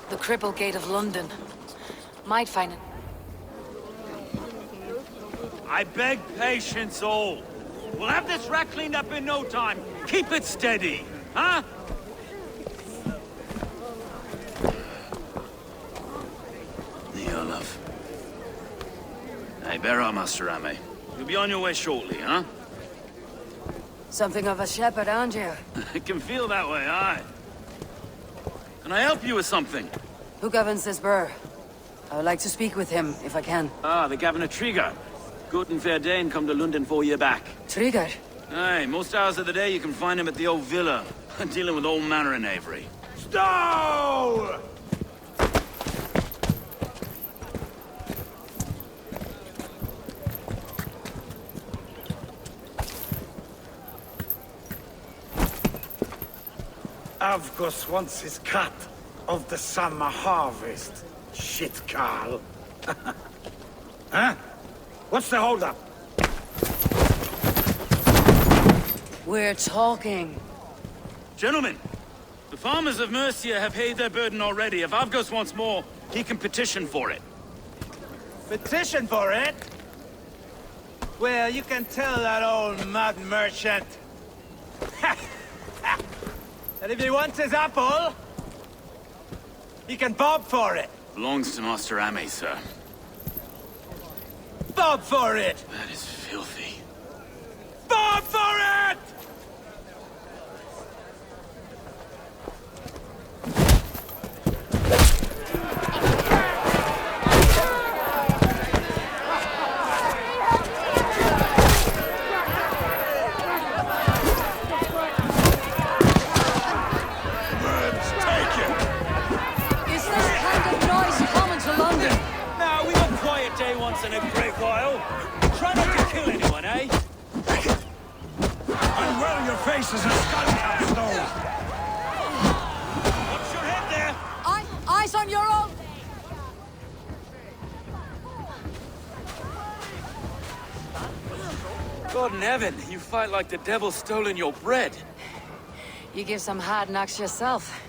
The Cripple Gate of London. Might find it. I beg patience, all. We'll have this rat cleaned up in no time. Keep it steady, huh? Here, love. Hey, bear up, Master Ame. You'll be on your way shortly, huh? Something of a shepherd, aren't you? It can feel that way, aye. Can I help you with something? Who governs this burr? I would like to speak with him, if I can. Ah, the Governor Trigger. Good and fair Dane come to London 4 years back. Trigger? Aye, most hours of the day you can find him at the old villa, dealing with all manner of knavery. Stow! Avgos wants his cut of the summer harvest. Shit, Carl. Huh? What's the holdup? We're talking. Gentlemen, the farmers of Mercia have paid their burden already. If Avgos wants more, he can petition for it. Petition for it? Well, you can tell that old mud merchant. And if he wants his apple, he can bob for it. Belongs to Master Ame, sir. Bob for it! That is filthy. Bob for it! Once in a great while. Try not to kill anyone, eh? Unwell your face as a skull stone. Watch your head there! Eyes on your own! God in heaven, you fight like the devil's stolen your bread. You give some hard knocks yourself.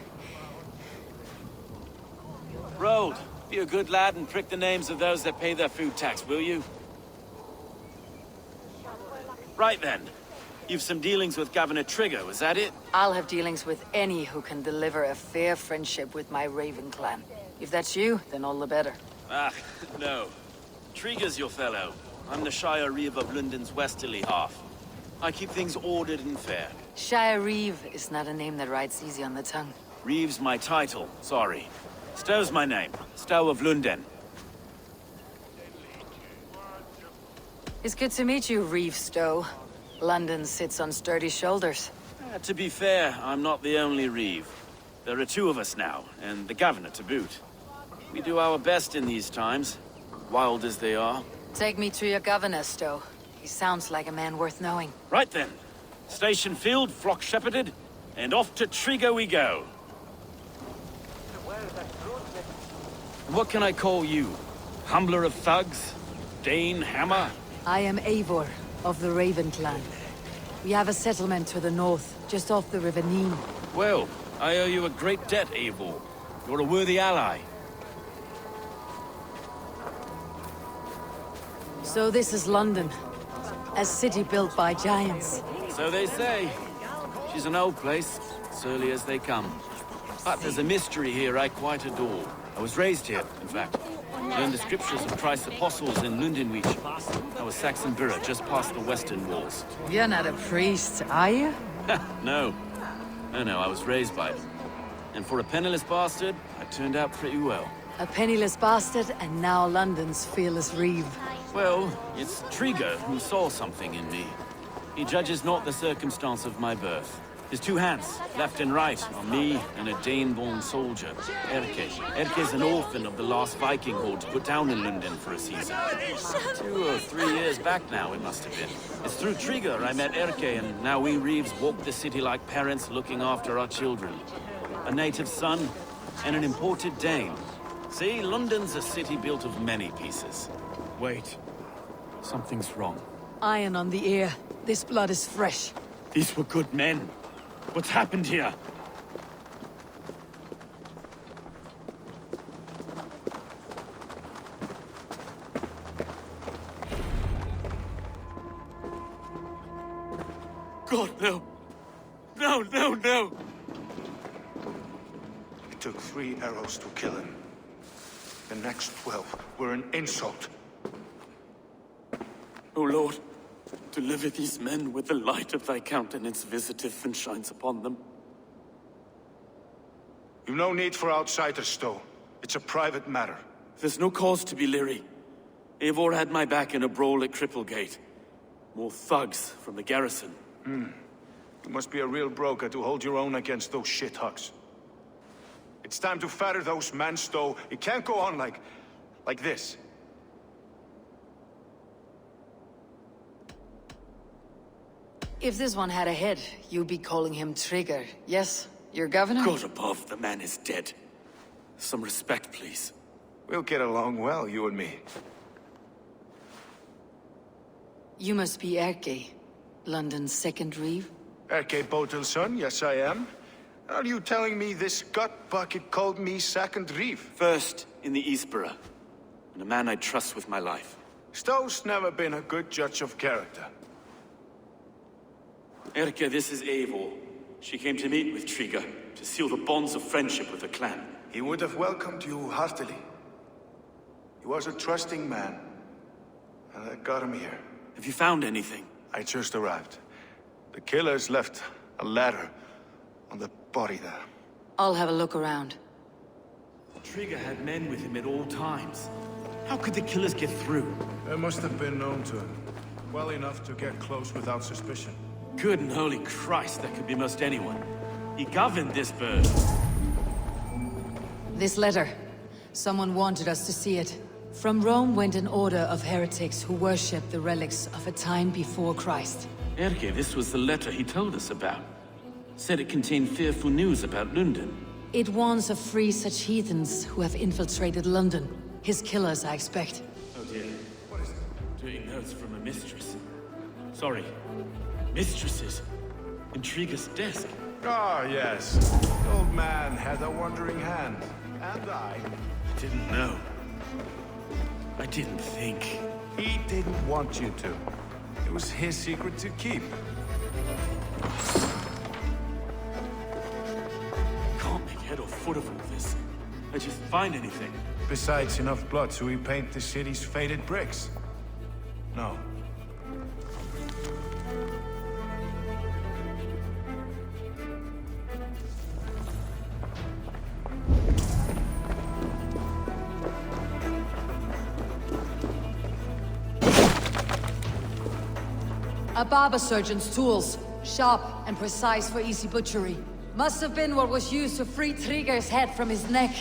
Road, be a good lad and prick the names of those that pay their food tax, will you? Right then. You've some dealings with Governor Trigger, was that it? I'll have dealings with any who can deliver a fair friendship with my Raven clan. If that's you, then all the better. Ah, no. Trigger's your fellow. I'm the Shire Reeve of London's westerly half. I keep things ordered and fair. Shire Reeve is not a name that rides easy on the tongue. Reeve's my title, sorry. Stow's my name. Stow of London. It's good to meet you, Reeve Stow. London sits on sturdy shoulders. To be fair, I'm not the only Reeve. There are two of us now, and the governor to boot. We do our best in these times, wild as they are. Take me to your governor, Stow. He sounds like a man worth knowing. Right then. Station filled, flock shepherded, and off to Trigger we go. What can I call you? Humbler of thugs? Dane Hammer? I am Eivor, of the Raven clan. We have a settlement to the north, just off the River Nene. Well, I owe you a great debt, Eivor. You're a worthy ally. So this is London. A city built by giants. So they say. She's an old place, surly as they come. But there's a mystery here I quite adore. I was raised here, in fact. Learned the scriptures of Christ's apostles in Londinwich. I was Saxon Borough, just past the western walls. You're not a priest, are you? No. No, I was raised by them. And for a penniless bastard, I turned out pretty well. A penniless bastard, and now London's fearless Reeve. Well, it's Trigger who saw something in me. He judges not the circumstance of my birth. His two hands, left and right, are me and a Dane-born soldier, Erke. Erke's an orphan of the last Viking horde put down in London for a season. 2 or 3 years back now, it must have been. It's through Trigger I met Erke, and now we Reeves walk the city like parents looking after our children. A native son and an imported Dane. See, London's a city built of many pieces. Wait. Something's wrong. Iron on the ear. This blood is fresh. These were good men. What's happened here? God, no. No, no, no! It took 3 arrows to kill him. The next 12 were an insult. O Lord, deliver these men with the light of thy countenance visiteth and shines upon them. You've no need for outsiders, Stowe. It's a private matter. There's no cause to be leery. Eivor had my back in a brawl at Cripplegate. More thugs from the garrison. You must be a real broker to hold your own against those shithugs. It's time to fetter those men, Stowe. It can't go on like this. If this one had a head, you'd be calling him Trigger. Yes, your governor? God above, the man is dead. Some respect, please. We'll get along well, you and me. You must be Erke, London's second Reeve. Erke Bodilsson, yes I am. Are you telling me this gut bucket called me second Reeve? First in the Eastborough, and a man I trust with my life. Stowe's never been a good judge of character. Erke, this is Eivor. She came to meet with Trigger, to seal the bonds of friendship with the clan. He would have welcomed you heartily. He was a trusting man, and I got him here. Have you found anything? I just arrived. The killers left a ladder on the body there. I'll have a look around. Trigger had men with him at all times. How could the killers get through? They must have been known to him. Well enough to get close without suspicion. Good and holy Christ, that could be most anyone. He governed this bird. This letter. Someone wanted us to see it. From Rome went an order of heretics who worshipped the relics of a time before Christ. Erke, this was the letter he told us about. Said it contained fearful news about London. It warns of free such heathens who have infiltrated London. His killers, I expect. Oh dear. What is it? Doing notes from a mistress. Sorry. Mistresses. In Trigger's desk. Ah, yes. The old man had a wandering hand. And I Didn't know. I didn't think. He didn't want you to. It was his secret to keep. Can't make head or foot of all this. I just find anything. Besides enough blood to repaint the city's faded bricks. No. A barber surgeon's tools. Sharp and precise for easy butchery. Must have been what was used to free Trigger's head from his neck.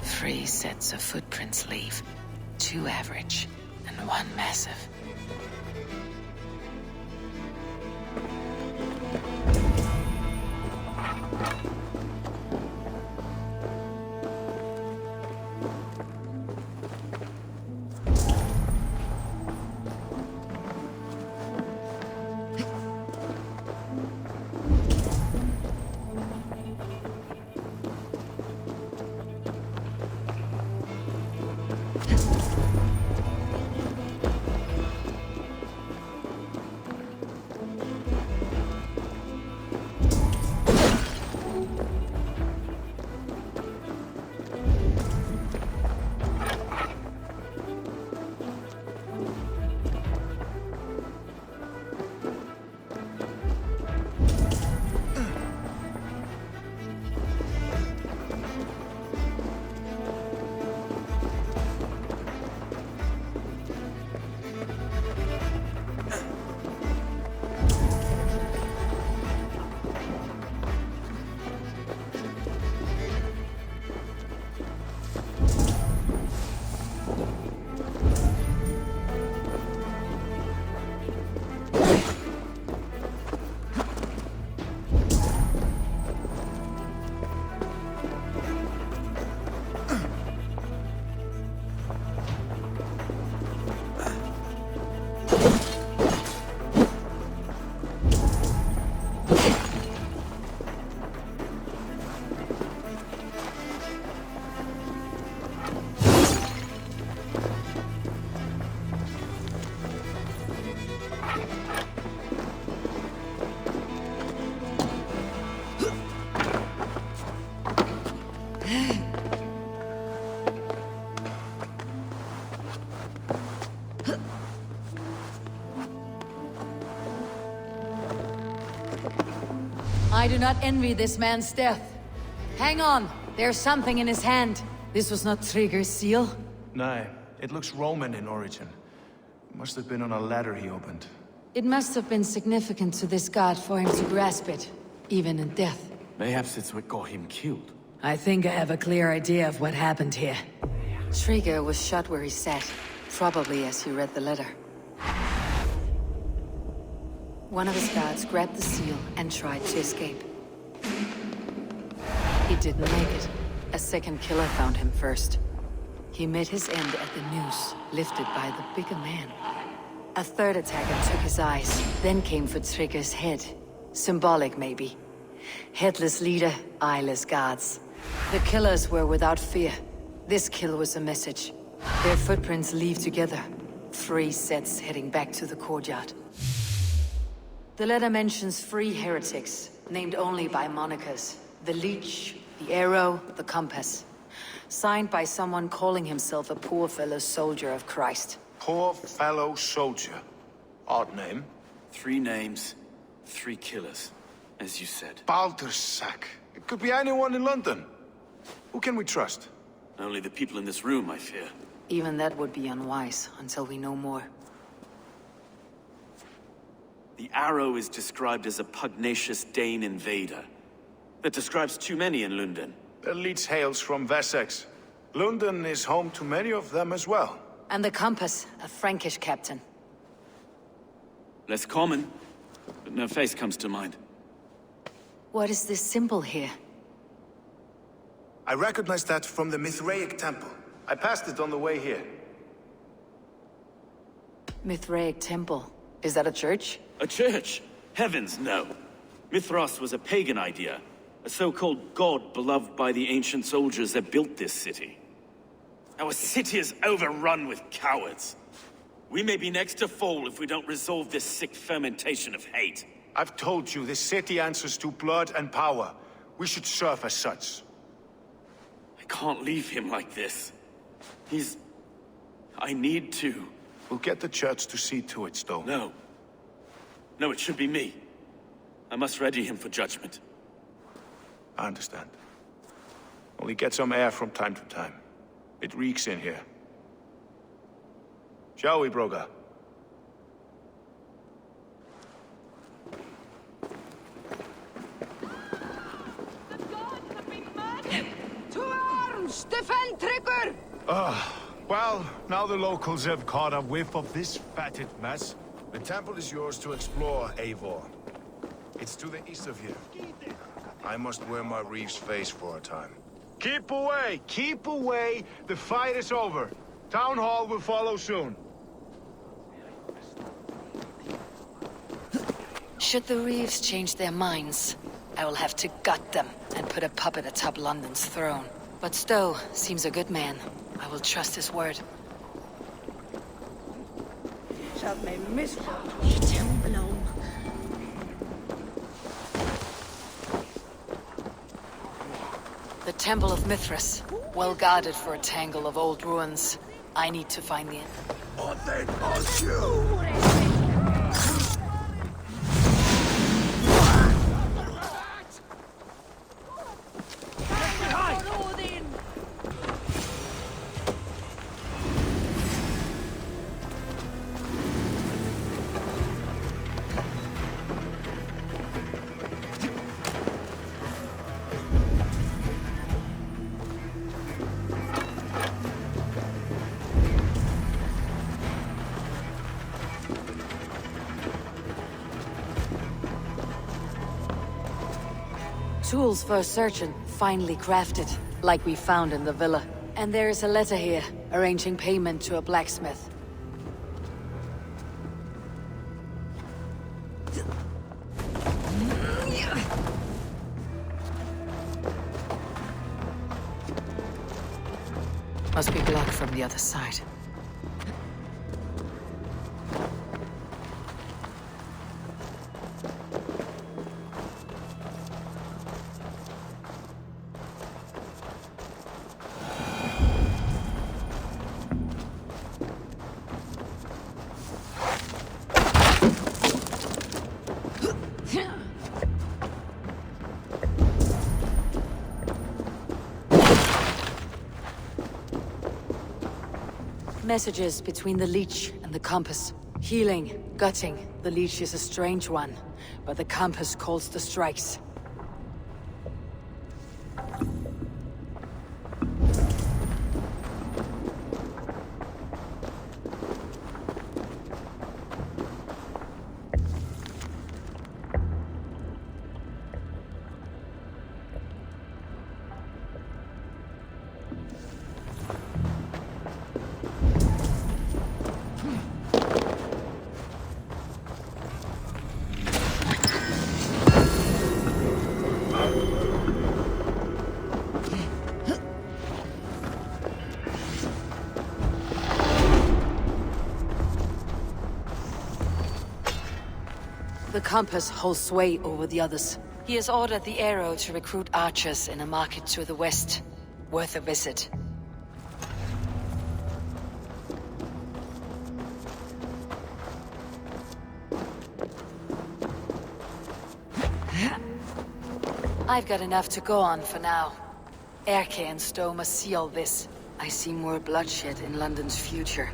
3 sets of footprints leave. 2 average, and 1 massive. I do not envy this man's death. Hang on, there's something in his hand. This was not Trigger's seal? Nah, it looks Roman in origin. Must have been on a ladder he opened. It must have been significant to this god for him to grasp it, even in death. Mayhaps it's what got him killed. I think I have a clear idea of what happened here. Trigger was shot where he sat, probably as he read the letter. One of his guards grabbed the seal and tried to escape. He didn't make it. A second killer found him first. He met his end at the noose, lifted by the bigger man. A third attacker took his eyes, then came for Trigger's head. Symbolic, maybe. Headless leader, eyeless guards. The killers were without fear. This kill was a message. Their footprints leave together. 3 sets heading back to the courtyard. The letter mentions 3 heretics, named only by monikers. The Leech, the Arrow, the Compass. Signed by someone calling himself a poor fellow soldier of Christ. Poor fellow soldier. Odd name. 3 names, 3 killers, as you said. Baldersack. It could be anyone in London. Who can we trust? Only the people in this room, I fear. Even that would be unwise, until we know more. The Arrow is described as a pugnacious Dane invader. That describes too many in London. The Leech hails from Wessex. London is home to many of them as well. And the Compass, a Frankish captain. Less common, but no face comes to mind. What is this symbol here? I recognize that from the Mithraic temple. I passed it on the way here. Mithraic temple. Is that a church? A church? Heavens, no. Mithras was a pagan idea. A so-called god beloved by the ancient soldiers that built this city. Our city is overrun with cowards. We may be next to fall if we don't resolve this sick fermentation of hate. I've told you, this city answers to blood and power. We should serve as such. I can't leave him like this. I need to. We'll get the church to see to it, Stowe. No. No, it should be me. I must ready him for judgment. I understand. Only get some air from time to time. It reeks in here. Shall we, Broga? To arms! Defend Trigger! Well, now the locals have caught a whiff of this fatted mess. The temple is yours to explore, Eivor. It's to the east of here. I must wear my Reeve's face for a time. Keep away! Keep away! The fight is over. Town Hall will follow soon. Should the Reeves change their minds, I will have to gut them and put a puppet atop London's throne. But Stowe seems a good man. I will trust his word. The Temple of Mithras, well guarded for a tangle of old ruins. I need to find the end. Tools for a surgeon, finely crafted, like we found in the villa. And there is a letter here, arranging payment to a blacksmith. Must be blocked from the other side. Messages between the leech and the compass. Healing, gutting. The leech is a strange one, but the compass calls the strikes. The compass holds sway over the others. He has ordered the arrow to recruit archers in a market to the west. Worth a visit. I've got enough to go on for now. Erke and Stowe must see all this. I see more bloodshed in London's future.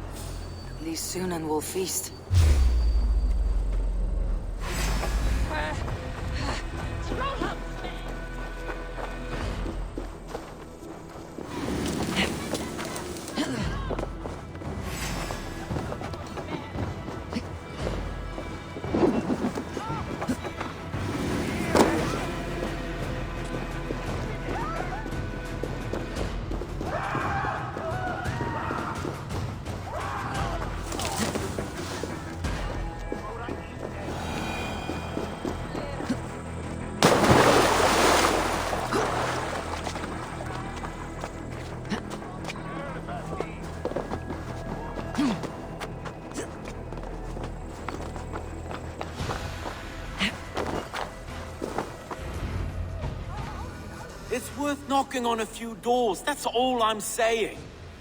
At least soon and we'll feast. It's worth knocking on a few doors, that's all I'm saying.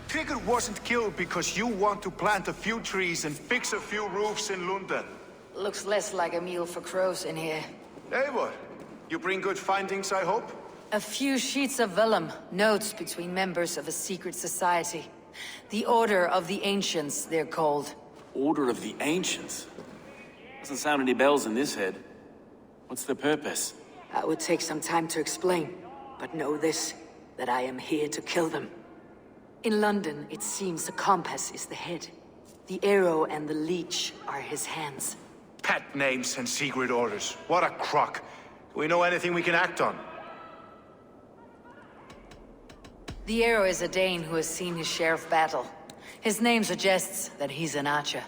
Trigger wasn't killed because you want to plant a few trees and fix a few roofs in London. Looks less like a meal for crows in here. Eivor, you bring good findings, I hope? A few sheets of vellum, notes between members of a secret society. The Order of the Ancients, they're called. Order of the Ancients? Doesn't sound any bells in this head. What's the purpose? That would take some time to explain, but know this, that I am here to kill them. In London, it seems the compass is the head. The arrow and the leech are his hands. Pet names and secret orders. What a crock. Do we know anything we can act on? The arrow is a Dane who has seen his share of battle. His name suggests that he's an archer.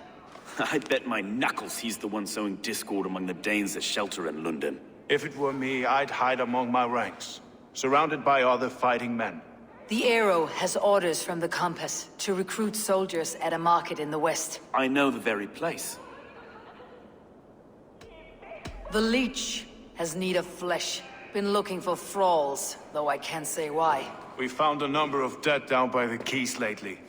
I bet my knuckles he's the one sowing discord among the Danes that shelter in London. If it were me, I'd hide among my ranks, surrounded by other fighting men. The arrow has orders from the compass to recruit soldiers at a market in the west. I know the very place. The leech has need of flesh. Been looking for thralls, though I can't say why. We found a number of dead down by the quays lately,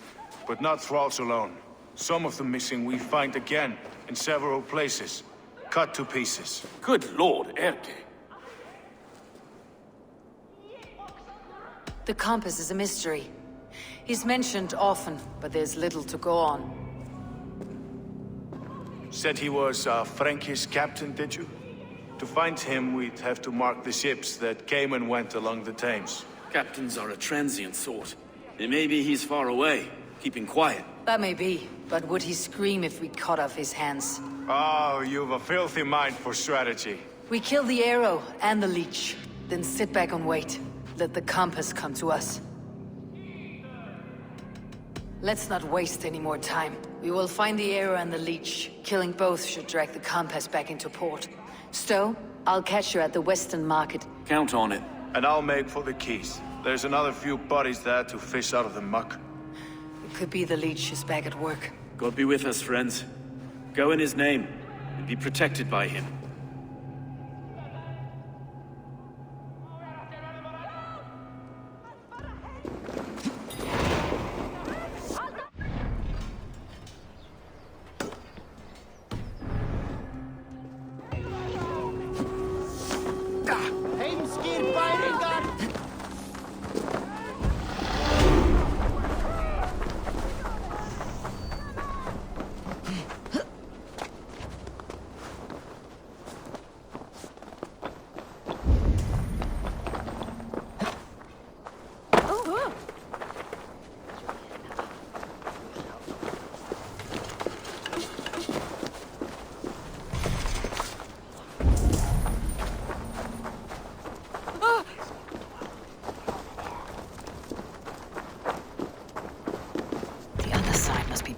but not thralls alone. Some of the missing we find again, in several places, cut to pieces. Good lord, Erke. The compass is a mystery. He's mentioned often, but there's little to go on. Said he was a Frankish captain, did you? To find him, we'd have to mark the ships that came and went along the Thames. Captains are a transient sort. It may be he's far away, keeping quiet. That may be, but would he scream if we cut off his hands? Oh, you've a filthy mind for strategy. We kill the arrow and the leech, then sit back and wait. Let the compass come to us. Let's not waste any more time. We will find the arrow and the leech. Killing both should drag the compass back into port. Stowe, I'll catch you at the Western Market. Count on it. And I'll make for the keys. There's another few bodies there to fish out of the muck. It could be the leech is back at work. God be with us, friends. Go in his name, and be protected by him.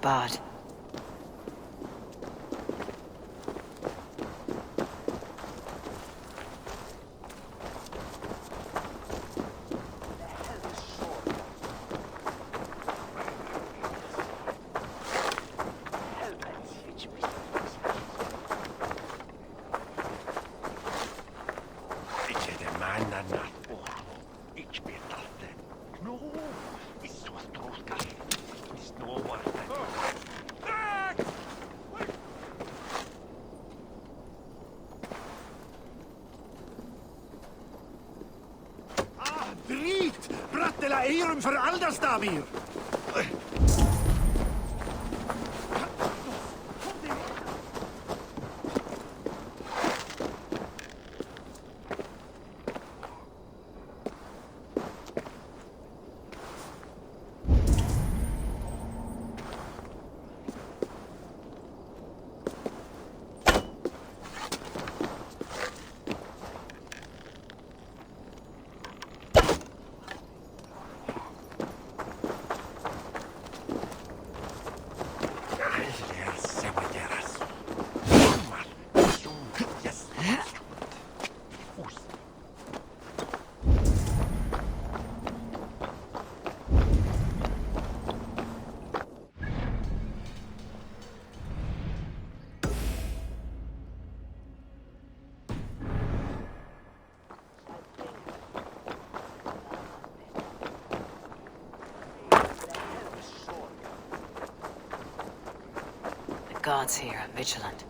Barred. För Alderstavir! Guards here are vigilant.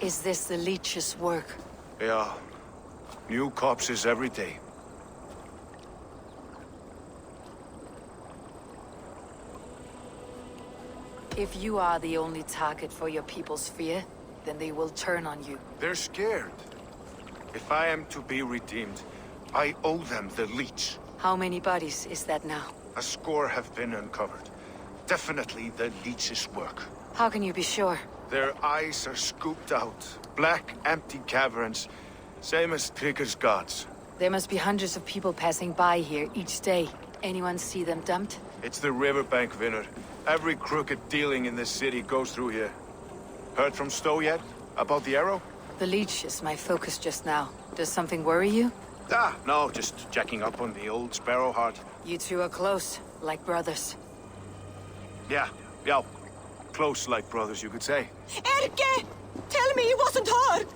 Is this the leech's work? Yeah. New corpses every day. If you are the only target for your people's fear, then they will turn on you. They're scared. If I am to be redeemed, I owe them the leech. How many bodies is that now? A score have been uncovered. Definitely the leech's work. How can you be sure? Their eyes are scooped out. Black, empty caverns. Same as Trigger's gods. There must be hundreds of people passing by here each day. Anyone see them dumped? It's the riverbank, Winner. Every crooked dealing in this city goes through here. Heard from Stowe yet? About the arrow? The leech is my focus just now. Does something worry you? No, just checking up on the old Sparrowheart. You two are close, like brothers. Yeah. Close like brothers, you could say. Erke! Tell me it wasn't her!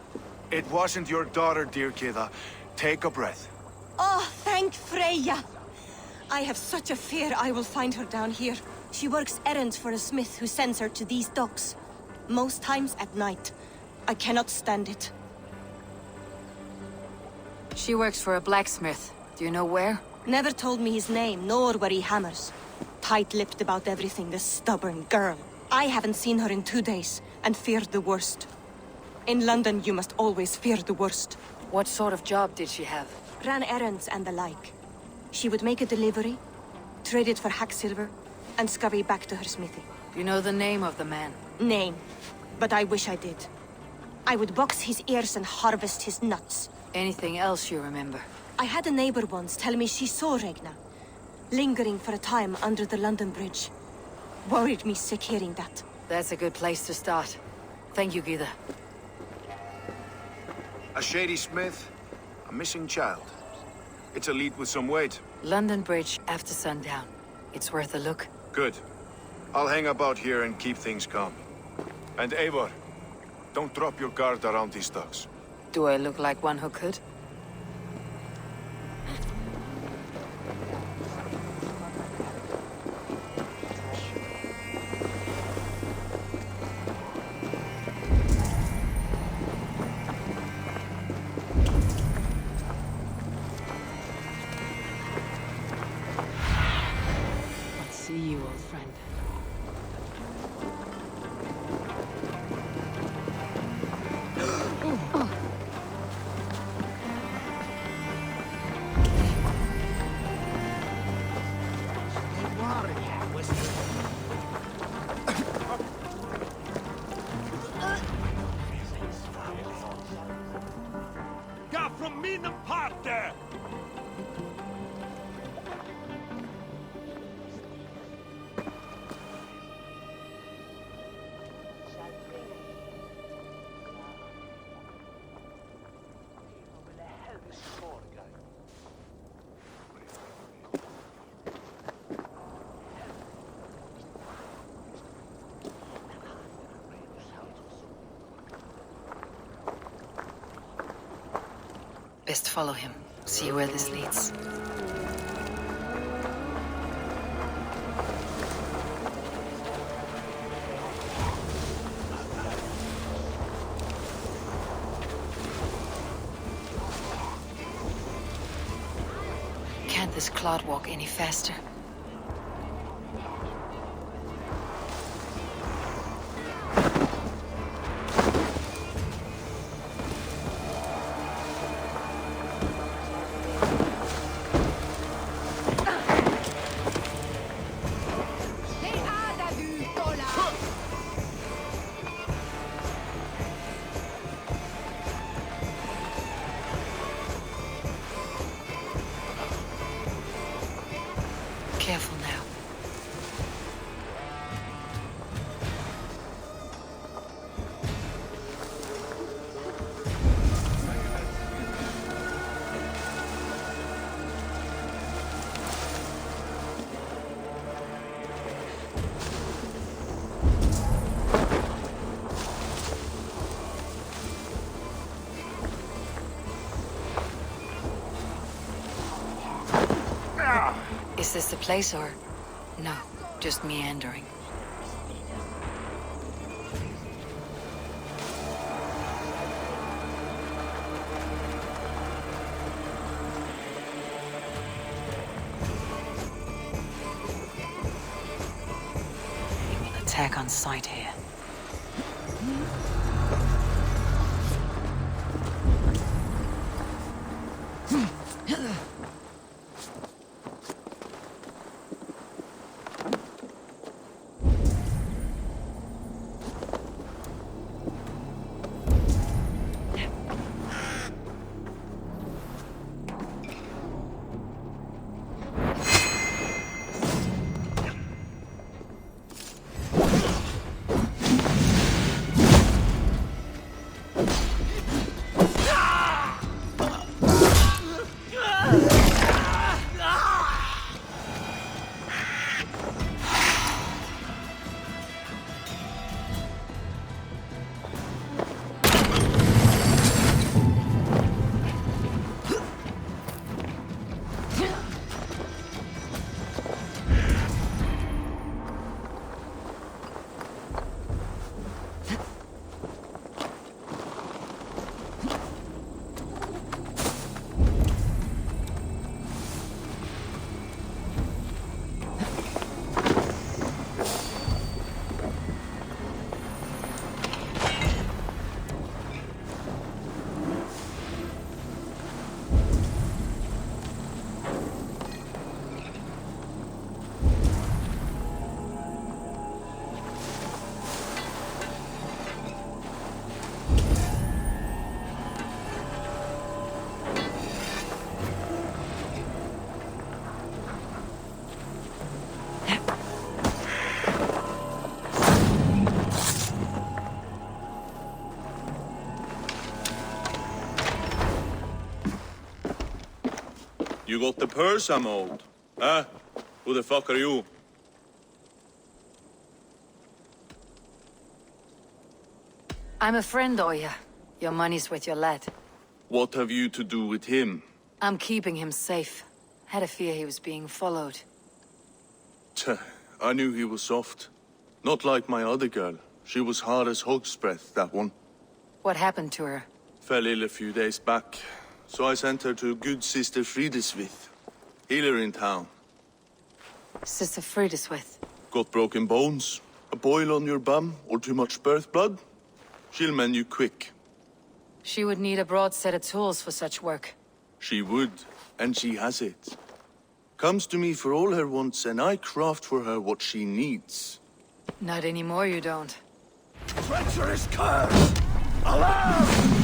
It wasn't your daughter, dear Kida. Take a breath. Oh, thank Freya. I have such a fear I will find her down here. She works errands for a smith who sends her to these docks. Most times at night. I cannot stand it. She works for a blacksmith. Do you know where? Never told me his name, nor where he hammers. Tight-lipped about everything, this stubborn girl. I haven't seen her in 2 days, and feared the worst. In London, you must always fear the worst. What sort of job did she have? Ran errands and the like. She would make a delivery, trade it for hack silver, and scurry back to her smithy. Do you know the name of the man? Name. But I wish I did. I would box his ears and harvest his nuts. Anything else you remember? I had a neighbor once tell me she saw Regna, lingering for a time under the London Bridge. Worried me sick hearing that. That's a good place to start. Thank you, Gita. A shady smith, a missing child. It's a lead with some weight. London Bridge after sundown. It's worth a look. Good. I'll hang about here and keep things calm. And Eivor, don't drop your guard around these thugs. Do I look like one who could? Let's see you, old friend. From min parte! Best follow him. See where this leads. Can't this clod walk any faster? Careful now. Is this the place or... No, just meandering. They will attack on sight here. You got the purse I'm owed. Huh? Who the fuck are you? I'm a friend, Oya. Your money's with your lad. What have you to do with him? I'm keeping him safe. Had a fear he was being followed. Tch, I knew he was soft. Not like my other girl. She was hard as hog's breath, that one. What happened to her? Fell ill a few days back. So I sent her to good Sister Frideswith. Healer in town. Sister Frideswith. Got broken bones, a boil on your bum, or too much birth blood? She'll mend you quick. She would need a broad set of tools for such work. She would, and she has it. Comes to me for all her wants, and I craft for her what she needs. Not anymore, you don't. Treacherous curse! Alarm!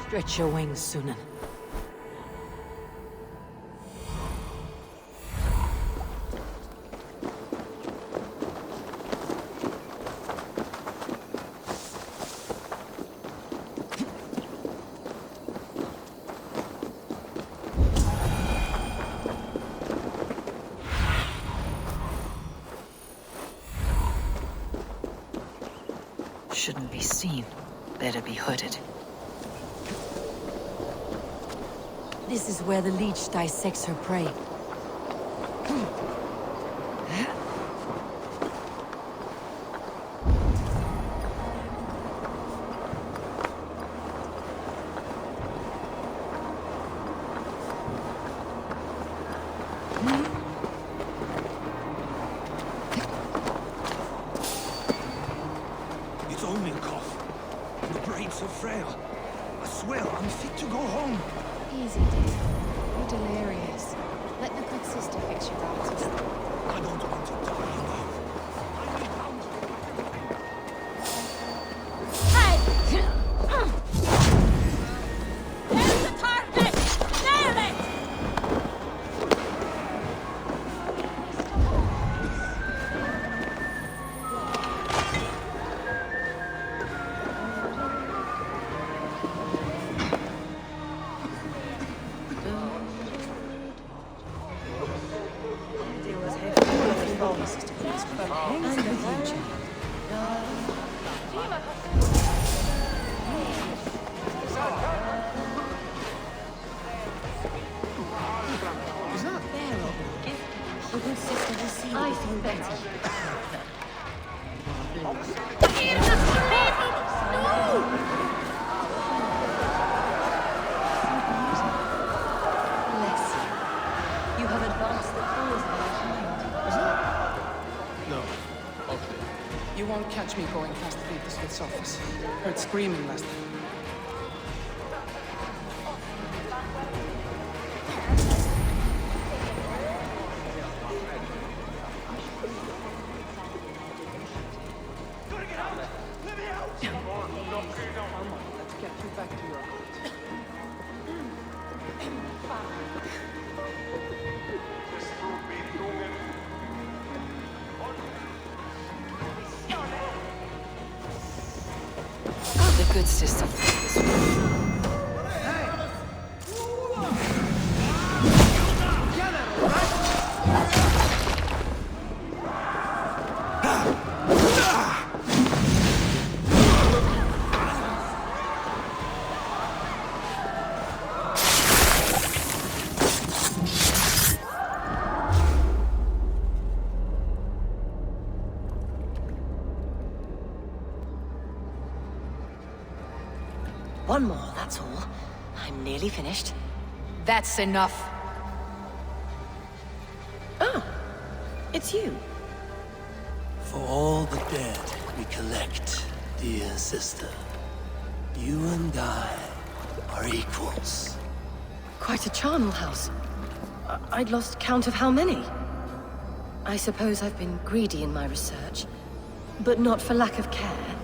Stretch your wings, Sunan. Shouldn't be seen. Better be hooded. This is where the leech dissects her prey. Your brain's so frail. I swear, I'm fit to go home. Easy, Dave. You're delirious. Let the good sister fix your eyes. I don't want to die alive. There's the target! Nail it! I feel better. Bless you. You have advanced the cause of our kind. No. Okay. You won't catch me going past the Smith's office. Heard screaming last time. Let's get you back to your house. The good sister fixed this one. One more, that's all. I'm nearly finished. That's enough. Ah, it's you. For all the dead we collect, dear sister, you and I are equals. Quite a charnel house. I'd lost count of how many. I suppose I've been greedy in my research, but not for lack of care.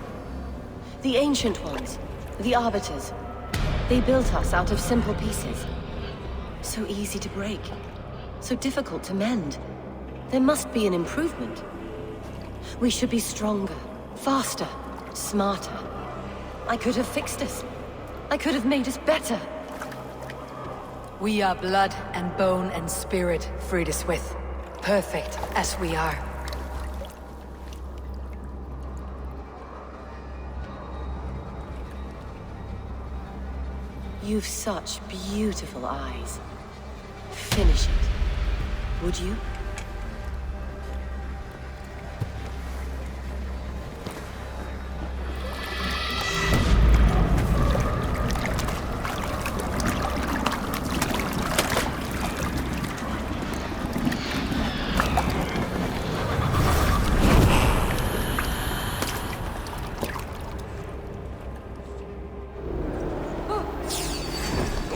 The ancient ones, the arbiters, they built us out of simple pieces. So easy to break, so difficult to mend. There must be an improvement. We should be stronger, faster, smarter. I could have fixed us. I could have made us better. We are blood and bone and spirit, Frida Swith. Perfect as we are. You've such beautiful eyes. Finish it, would you?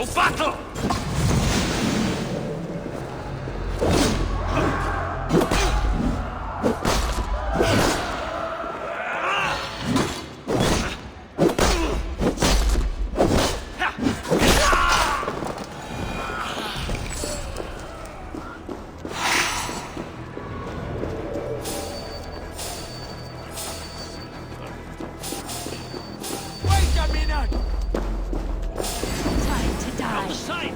Fatto! Time to die. Sight!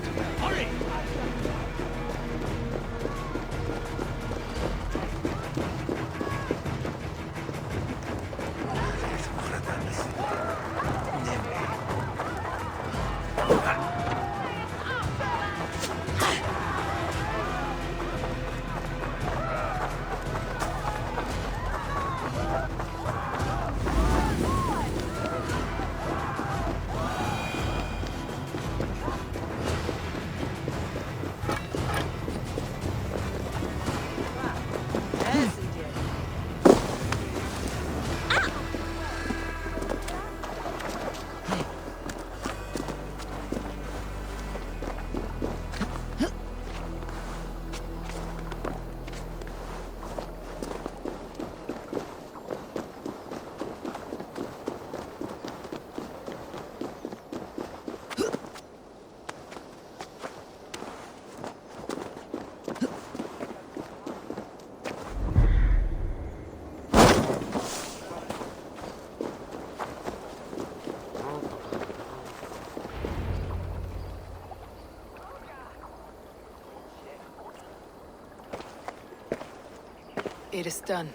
It is done.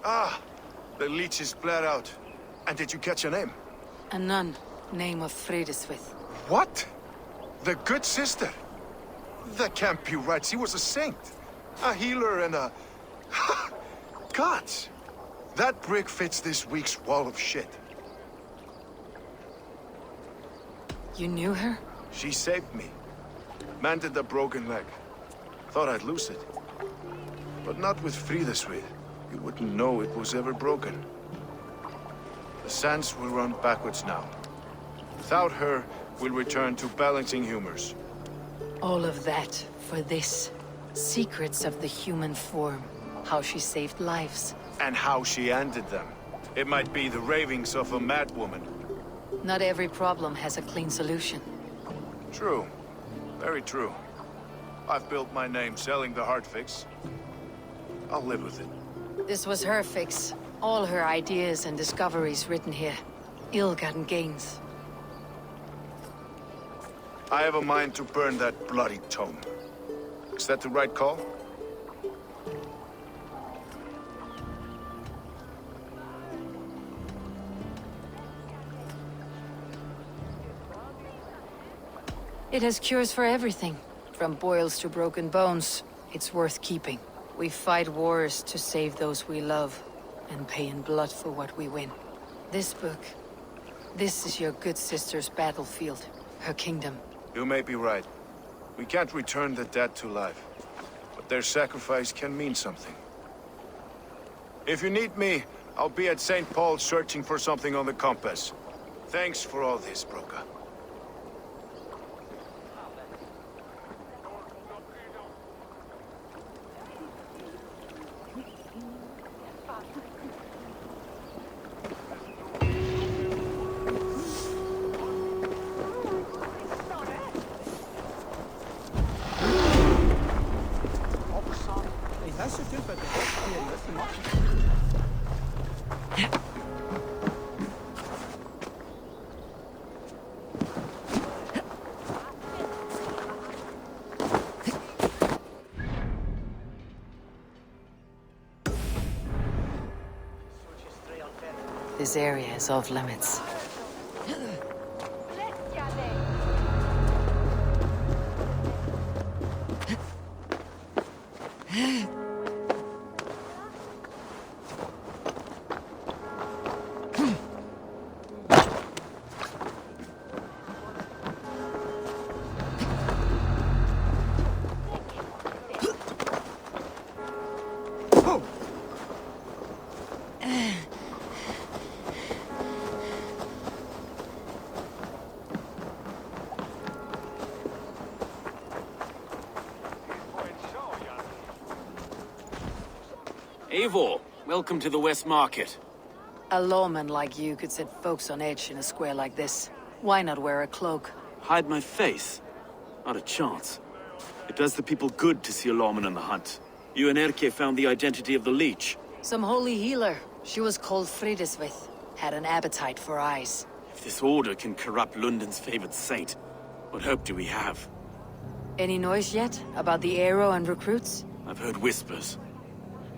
Ah, the leech is bled out. And did you catch a name? A nun, name of Fredeswith. What? The good sister? That can't be right. She was a saint. A healer and a... Gods! That brick fits this week's wall of shit. You knew her? She saved me. Mended a broken leg. Thought I'd lose it. But not with Frideswith. You wouldn't know it was ever broken. The sands will run backwards now. Without her, we'll return to balancing humors. All of that for this. Secrets of the human form. How she saved lives. And how she ended them. It might be the ravings of a madwoman. Not every problem has a clean solution. True. Very true. I've built my name selling the heart fix. I'll live with it. This was her fix. All her ideas and discoveries written here. Ill-gotten gains. I have a mind to burn that bloody tome. Is that the right call? It has cures for everything. From boils to broken bones. It's worth keeping. We fight wars to save those we love, and pay in blood for what we win. This book, this is your good sister's battlefield, her kingdom. You may be right. We can't return the dead to life. But their sacrifice can mean something. If you need me, I'll be at St. Paul's searching for something on the compass. Thanks for all this, Broca. This area is off limits. Eivor, welcome to the West Market. A lawman like you could set folks on edge in a square like this. Why not wear a cloak? Hide my face? Not a chance. It does the people good to see a lawman on the hunt. You and Erke found the identity of the leech. Some holy healer. She was called Frideswith. Had an appetite for eyes. If this order can corrupt London's favored saint, what hope do we have? Any noise yet about the arrow and recruits? I've heard whispers.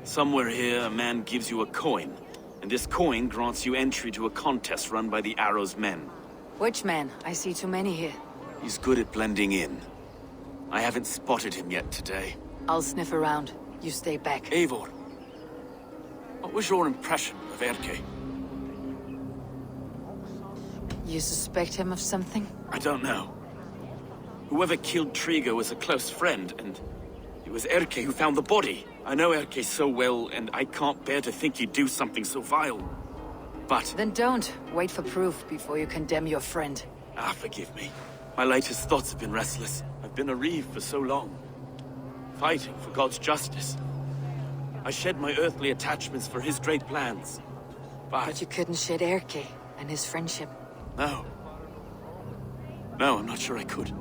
Somewhere here, a man gives you a coin, and this coin grants you entry to a contest run by the Arrow's men. Which man? I see too many here. He's good at blending in. I haven't spotted him yet today. I'll sniff around. You stay back. Eivor, what was your impression of Erke? You suspect him of something? I don't know. Whoever killed Trigo was a close friend, and it was Erke who found the body. I know Erke so well, and I can't bear to think he'd do something so vile. But... Then don't. Wait for proof before you condemn your friend. forgive me. My latest thoughts have been restless. I've been a reeve for so long. Fighting for God's justice. I shed my earthly attachments for his great plans. But you couldn't shed Erke and his friendship. No. No, I'm not sure I could.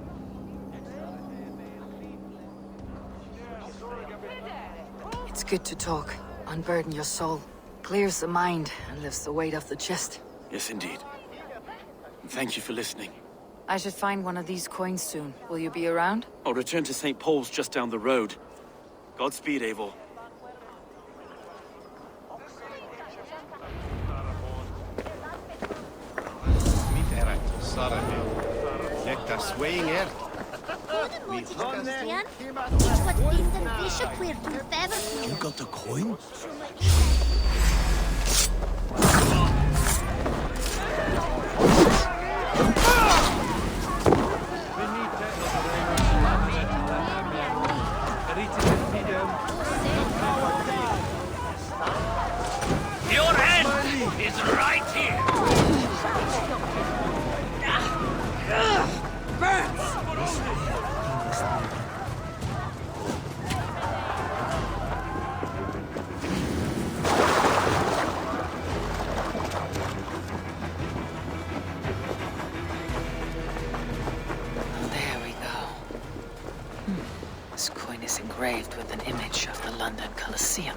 It's good to talk. Unburden your soul. Clears the mind and lifts the weight off the chest. Yes, indeed. And thank you for listening. I should find one of these coins soon. Will you be around? I'll return to St. Paul's just down the road. Godspeed, Eivor. swaying air. You got the coin? Your end is right here! There we go. This coin is engraved with an image of the London Colosseum.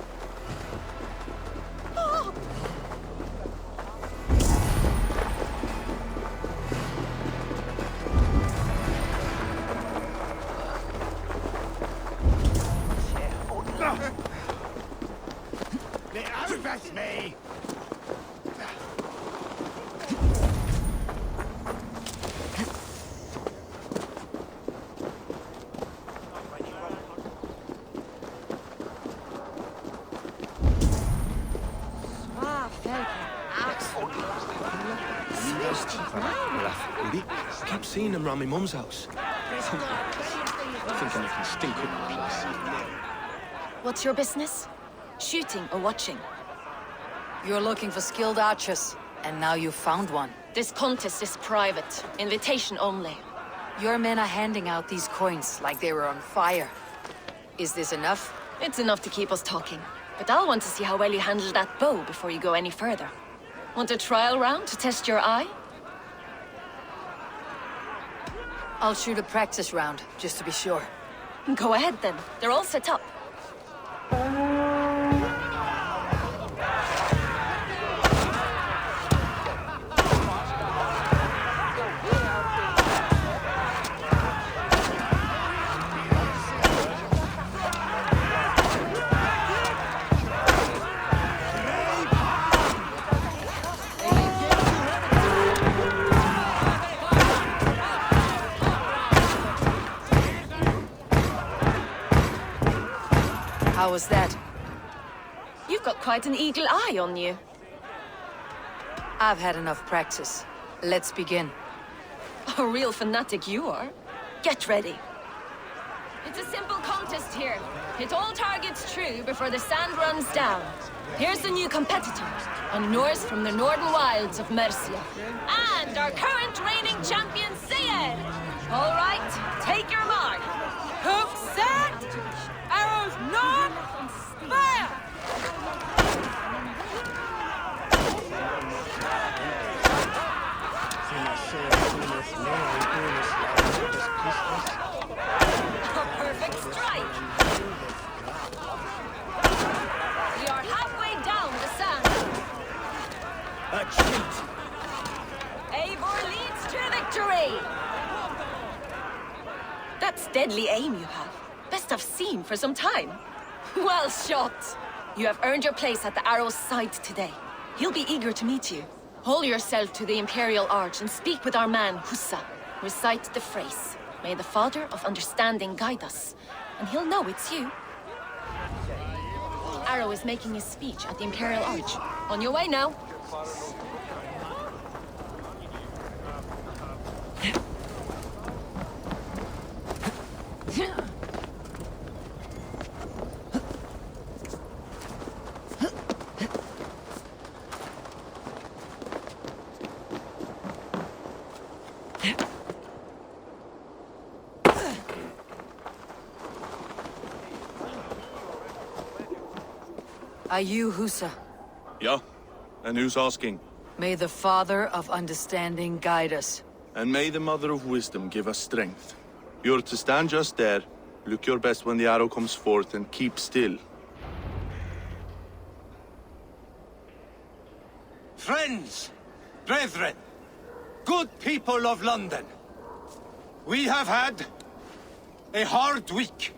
Me! Keep seeing them round my mum's house. Thinking they can stink up the place. What's your business? Shooting or watching? You're looking for skilled archers, and now you found one. This contest is private. Invitation only. Your men are handing out these coins like they were on fire. Is this enough? It's enough to keep us talking. But I'll want to see how well you handle that bow before you go any further. Want a trial round to test your eye? I'll shoot a practice round, just to be sure. Go ahead then. They're all set up. How was that? You've got quite an eagle eye on you. I've had enough practice. Let's begin. A real fanatic you are. Get ready. It's a simple contest here. Hit all targets true before the sand runs down. Here's the new competitor, a Norse from the northern wilds of Mercia. And our current reigning champion, Sayed! All right, take your mark. Hoof set! Arrows not! Fire! A perfect strike! We are halfway down the sand. A cheat! Eivor leads to victory! That's deadly aim you have. Best I've seen for some time. Well shot! You have earned your place at the Arrow's side today. He'll be eager to meet you. Hold yourself to the Imperial Arch and speak with our man, Hussa. Recite the phrase. May the Father of Understanding guide us. And he'll know it's you. Arrow is making his speech at the Imperial Arch. On your way now. Are you Hussa? Yeah? And who's asking? May the Father of Understanding guide us. And may the Mother of Wisdom give us strength. You're to stand just there, look your best when the arrow comes forth, and keep still. Friends, brethren, good people of London, we have had a hard week.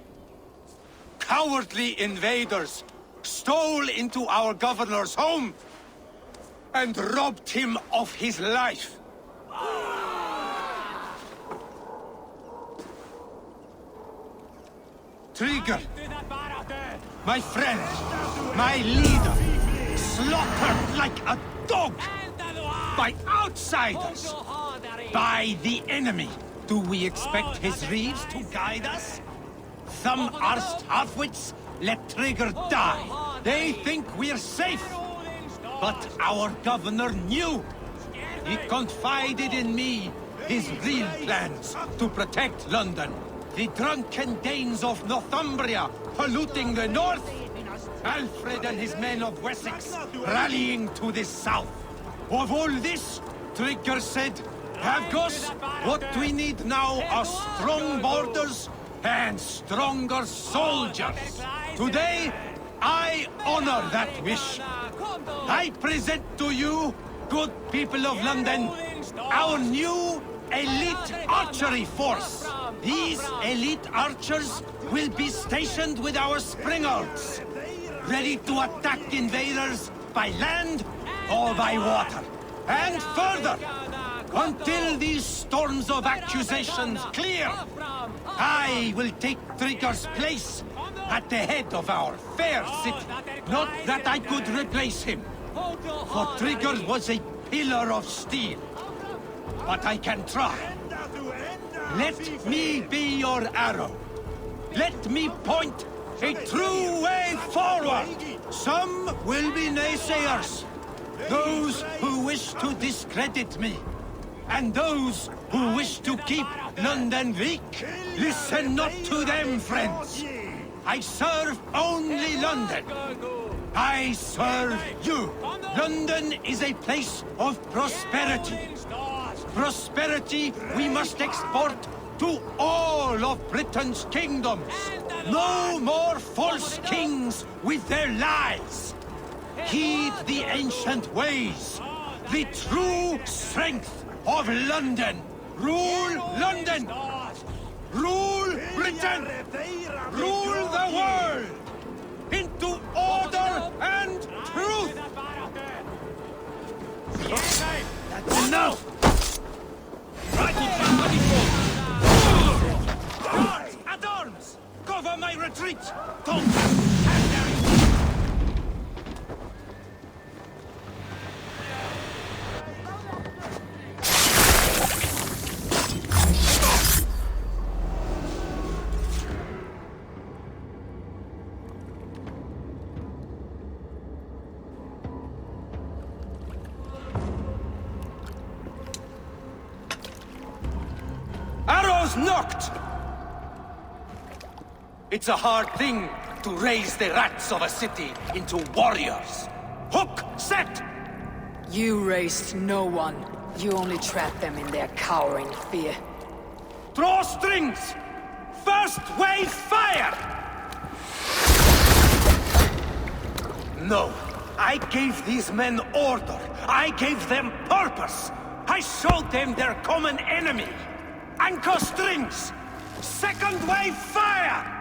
Cowardly invaders stole into our governor's home and robbed him of his life. Trigger, my friend, my leader, slaughtered like a dog by outsiders, by the enemy. Do we expect his reeves to guide us? Some arsed halfwits let Trigger die. They think we're safe. But our governor knew. He confided in me his real plans to protect London. The drunken Danes of Northumbria polluting the north. Alfred and his men of Wessex rallying to the south. Of all this, Trigger said, Havgos, what we need now are strong borders and stronger soldiers. Today, I honor that wish. I present to you, good people of London, our new elite archery force. These elite archers will be stationed with our springers, ready to attack invaders by land or by water. And further, until these storms of accusations clear, I will take Trigger's place at the head of our fair city. Not that I could replace him, for Trigger was a pillar of steel. But I can try. Let me be your arrow. Let me point a true way forward. Some will be naysayers, those who wish to discredit me, and those who wish to keep London weak. Listen not to them, friends. I serve only London. I serve you. London is a place of prosperity. Prosperity we must export to all of Britain's kingdoms. No more false kings with their lies. Heed the ancient ways, the true strength of London. Rule London! Rule Britain! Rule the world! Into order and truth! That's enough! Guards, at arms! Cover my retreat! Don't stand there! Knocked! It's a hard thing to raise the rats of a city into warriors. Hook, set! You raised no one. You only trapped them in their cowering fear. Draw strings! First wave fire! No, I gave these men order. I gave them purpose. I showed them their common enemy. Anchor strings! Second wave fire!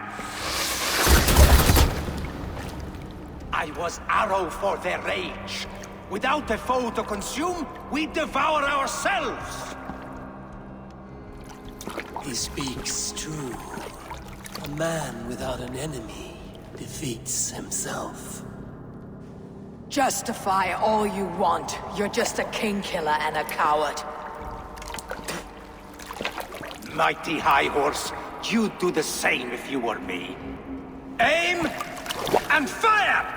I was arrow for their rage. Without a foe to consume, we devour ourselves! He speaks true. A man without an enemy defeats himself. Justify all you want. You're just a king killer and a coward. Mighty High Horse, you'd do the same if you were me. Aim and fire!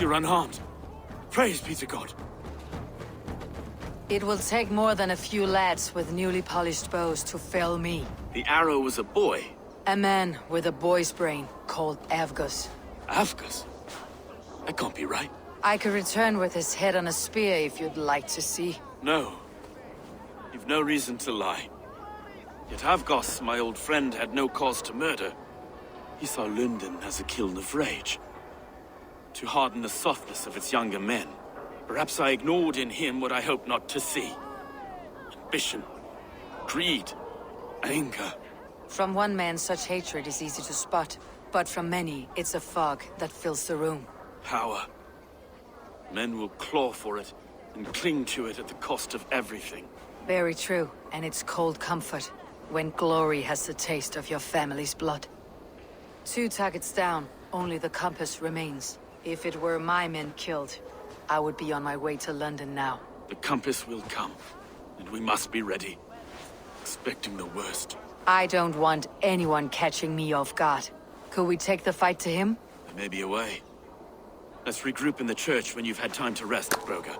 You're unharmed. Praise be to God. It will take more than a few lads with newly polished bows to fell me. The arrow was a boy. A man with a boy's brain called Avgus. Avgus? That can't be right. I could return with his head on a spear if you'd like to see. No. You've no reason to lie. Yet Avgos, my old friend, had no cause to murder. He saw London as a kiln of rage. To harden the softness of its younger men. Perhaps I ignored in him what I hoped not to see. Ambition, greed, anger. From one man, such hatred is easy to spot. But from many, it's a fog that fills the room. Power. Men will claw for it and cling to it at the cost of everything. Very true, and it's cold comfort when glory has the taste of your family's blood. 2 targets down, only the compass remains. If it were my men killed, I would be on my way to London now. The compass will come, and we must be ready. Expecting the worst. I don't want anyone catching me off guard. Could we take the fight to him? There may be a way. Let's regroup in the church when you've had time to rest, Broga.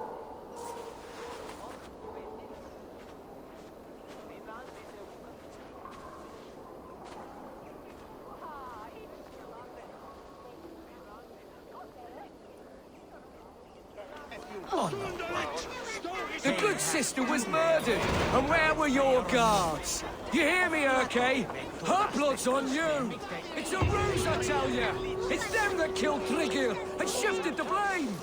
The good sister was murdered, and where were your guards? You hear me, Urke? Her blood's on you! It's a ruse, I tell you! It's them that killed Trigil and shifted the blame!